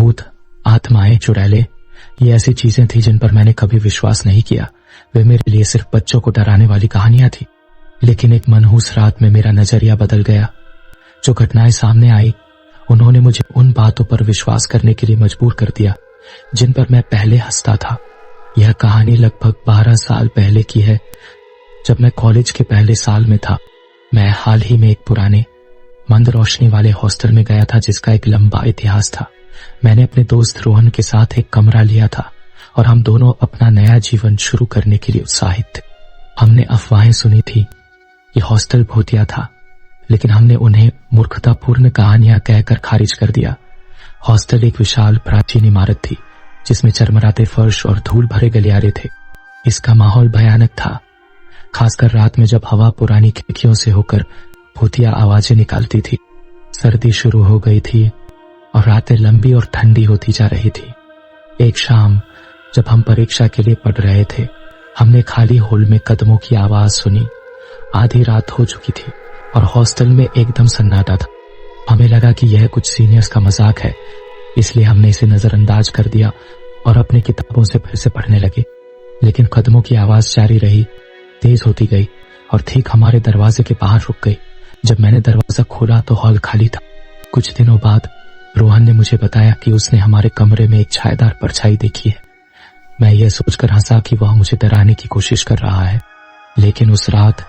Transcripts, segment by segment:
भूत, आत्माएं, चुड़ैलें, ये ऐसी चीजें थी जिन पर मैंने कभी विश्वास नहीं किया। वे मेरे लिए सिर्फ बच्चों को डराने वाली कहानियां थी। लेकिन एक मनहूस रात में मेरा नजरिया बदल गया। जो घटनाएं सामने आई उन्होंने मुझे उन बातों पर विश्वास करने के लिए मजबूर कर दिया जिन पर मैं पहले हंसता था। यह कहानी लगभग 12 साल पहले की है, जब मैं कॉलेज के पहले साल में था। मैं हाल ही में एक पुराने मंद रोशनी वाले हॉस्टल में गया था जिसका एक लंबा इतिहास था। मैंने अपने दोस्त रोहन के साथ एक कमरा लिया था और हम दोनों अपना नया जीवन शुरू करने के लिए उत्साहित थे। हमने अफवाहें सुनी थी ये हॉस्टल भूतिया था, लेकिन हमने उन्हें मूर्खतापूर्ण कहानियां कहकर खारिज कर दिया। हॉस्टल एक विशाल प्राचीन इमारत थी जिसमें चरमराते फर्श और धूल भरे गलियारे थे। इसका माहौल भयानक था, खासकर रात में जब हवा पुरानी खिड़कियों से होकर भूतिया आवाजें निकालती थी। सर्दी शुरू हो गई थी और रातें लंबी और ठंडी होती जा रही थी। एक शाम जब हम परीक्षा के लिए पढ़ रहे थे, हमने खाली हॉल में कदमों की आवाज सुनी। आधी रात हो चुकी थी और हॉस्टल में एकदम सन्नाटा था। हमें लगा कि यह कुछ सीनियर्स का मजाक है, इसलिए हमने इसे नजरअंदाज कर दिया और अपनी किताबों से फिर से पढ़ने लगे। लेकिन कदमों की आवाज जारी रही, तेज होती गई और ठीक हमारे दरवाजे के बाहर रुक गई। जब मैंने दरवाजा खोला तो हॉल खाली था। कुछ दिनों बाद रोहन ने मुझे बताया कि उसने हमारे कमरे में एक छायादार परछाई देखी है। मैं यह सोचकर हंसा कि वह मुझे डराने की कोशिश कर रहा है, लेकिन उस रात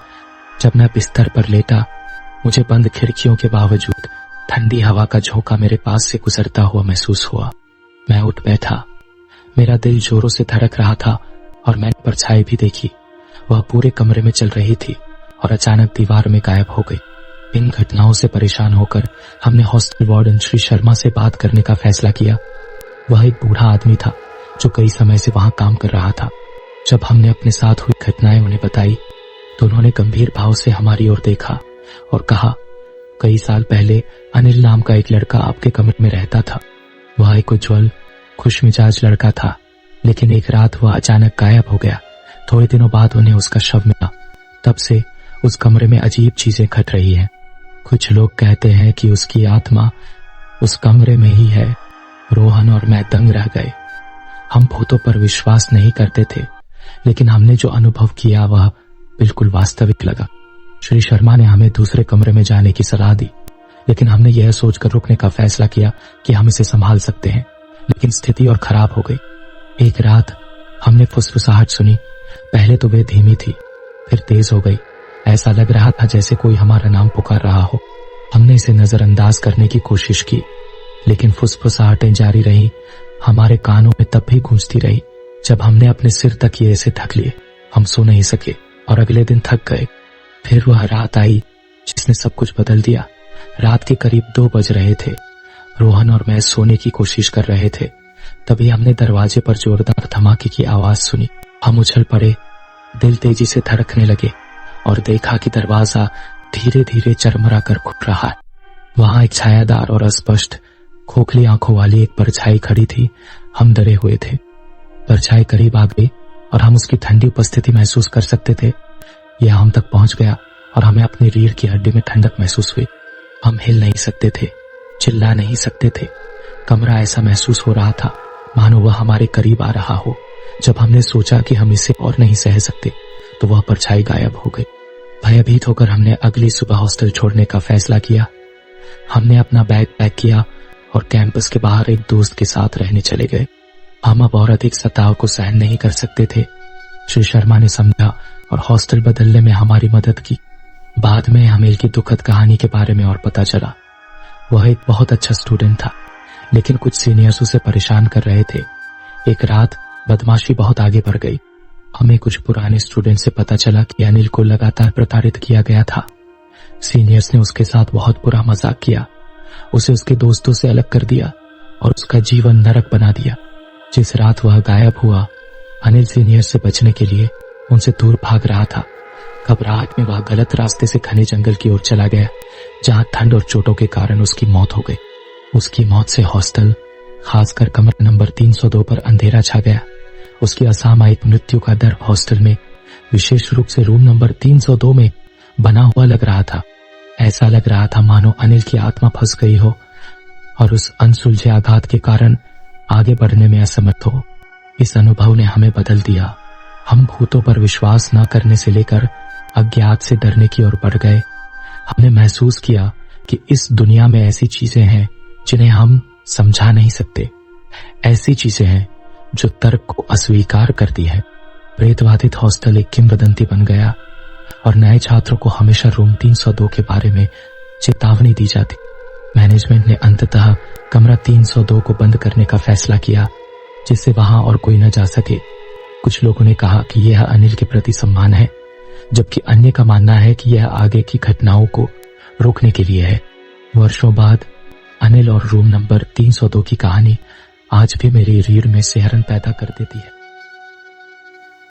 जब मैं बिस्तर पर लेटा, मुझे बंद खिड़कियों के बावजूद ठंडी हवा का झोंका मेरे पास से गुजरता हुआ महसूस हुआ। मैं उठ बैठा, मेरा दिल जोरों से धड़क रहा था और मैंने परछाई भी देखी। वह पूरे कमरे में चल रही थी और अचानक दीवार में गायब हो गई। इन घटनाओं से परेशान होकर हमने हॉस्टल वार्डन श्री शर्मा से बात करने का फैसला किया। वह एक बूढ़ा आदमी था जो कई समय से वहां काम कर रहा था। जब हमने अपने साथ हुई घटनाएं उन्हें बताई तो उन्होंने गंभीर भाव से हमारी ओर देखा और कहा, कई साल पहले अनिल नाम का एक लड़का आपके कमरे में रहता था। वह एक उज्जवल, खुशमिजाज लड़का था, लेकिन एक रात वह अचानक गायब हो गया। थोड़े दिनों बाद उन्हें उसका शव मिला। तब से उस कमरे में अजीब चीजें घट रही हैं। कुछ लोग कहते हैं कि उसकी आत्मा उस कमरे में ही है। रोहन और मैं दंग रह गए। हम भूतों पर विश्वास नहीं करते थे, लेकिन हमने जो अनुभव किया वह बिल्कुल वास्तविक लगा। श्री शर्मा ने हमें दूसरे कमरे में जाने की सलाह दी, लेकिन हमने यह सोचकर रुकने का फैसला किया कि हम इसे संभाल सकते हैं। लेकिन स्थिति और खराब हो गई। एक रात हमने फुसफुसाहट सुनी। पहले तो वे धीमी थी, फिर तेज हो गई। ऐसा लग रहा था जैसे कोई हमारा नाम पुकार रहा हो। हमने इसे नजरअंदाज करने की कोशिश की, लेकिन फुसफुसाहटें जारी रही। हमारे कानों में तब भी गूंजती रही। जब हमने अपने सिर तकिए से ढक लिए, हम सो नहीं सके और अगले दिन थक गए। फिर वह रात आई जिसने सब कुछ बदल दिया। रात के करीब 2 बज रहे थे। रोहन और मैं सोने की कोशिश कर रहे थे। तभी हमने दरवाजे पर जोरदार धमाके की आवाज सुनी। हम उछल पड़े, दिल तेजी से धड़कने लगे और देखा कि दरवाजा धीरे धीरे चरमरा कर खुल रहा है। वहां एक छायादार और अस्पष्ट, खोखली आंखों वाली एक परछाई खड़ी थी। हम डरे हुए थे। परछाई करीब आ गई और हम उसकी ठंडी उपस्थिति महसूस कर सकते थे। यह हम तक पहुंच गया और हमें अपनी रीढ़ की हड्डी में ठंडक महसूस हुई। हम हिल नहीं सकते थे, चिल्ला नहीं सकते थे। कमरा ऐसा महसूस हो रहा था मानो वह हमारे करीब आ रहा हो। जब हमने सोचा कि हम इसे और नहीं सह सकते तो वह परछाई गायब हो गई। भयभीत होकर हमने अगली सुबह हॉस्टल छोड़ने का फैसला किया। हमने अपना बैग पैक किया और कैंपस के बाहर एक दोस्त के साथ रहने चले गए। हम अब और अधिक सताव को सहन नहीं कर सकते थे। श्री शर्मा ने समझा और हॉस्टल बदलने में हमारी मदद की। बाद में हमें की दुखद कहानी के बारे में और पता चला। वह एक बहुत अच्छा स्टूडेंट था, लेकिन कुछ सीनियर्स उसे परेशान कर रहे थे। एक रात बदमाशी बहुत आगे बढ़ गई। हमें कुछ पुराने स्टूडेंट से पता चला कि अनिल को लगातार प्रताड़ित किया गया था। सीनियर्स ने उसके साथ बहुत बुरा मजाक किया, उसे उसके दोस्तों से अलग कर दिया और उसका जीवन नरक बना दिया। जिस रात वह गायब हुआ, अनिल सीनियर से बचने के लिए उनसे दूर भाग रहा था। घबराहट में वह गलत रास्ते से घने जंगल की ओर चला गया, जहां ठंड और चोटों के कारण उसकी मौत हो गई। उसकी मौत से हॉस्टल, खासकर कमरा नंबर 302 पर अंधेरा छा गया। उसकी असामयिक मृत्यु का डर हॉस्टल में, विशेष रूप से रूम नंबर 302 में बना हुआ लग रहा था। ऐसा लग रहा था मानो अनिल की आत्मा फंस गई हो और उस अनसुलझे आघात के कारण आगे बढ़ने में असमर्थ हो। इस अनुभव ने हमें बदल दिया। हम भूतों पर विश्वास न करने से लेकर अज्ञात से डरने की ओर बढ़ गए। हमने महसूस किया कि इस दुनिया में ऐसी चीजें हैं जिन्हें हम समझा नहीं सकते, ऐसी चीजें हैं जो तर्क को अस्वीकार करती है। प्रेतवादित हॉस्टल एक किंवदंती बन गया और नए छात्रों को हमेशा रूम 302 के बारे में चेतावनी दी जाती। मैनेजमेंट ने अंततः कमरा 302 को बंद करने का फैसला किया, जिससे वहां और कोई न जा सके। कुछ लोगों ने कहा कि यह अनिल के प्रति सम्मान है, जबकि अन्य का मानना है कि यह आगे की घटनाओं को रोकने के लिए है। वर्षों बाद अनिल और रूम नंबर 302 की कहानी आज भी मेरी रीढ़ में सिहरन पैदा कर देती है।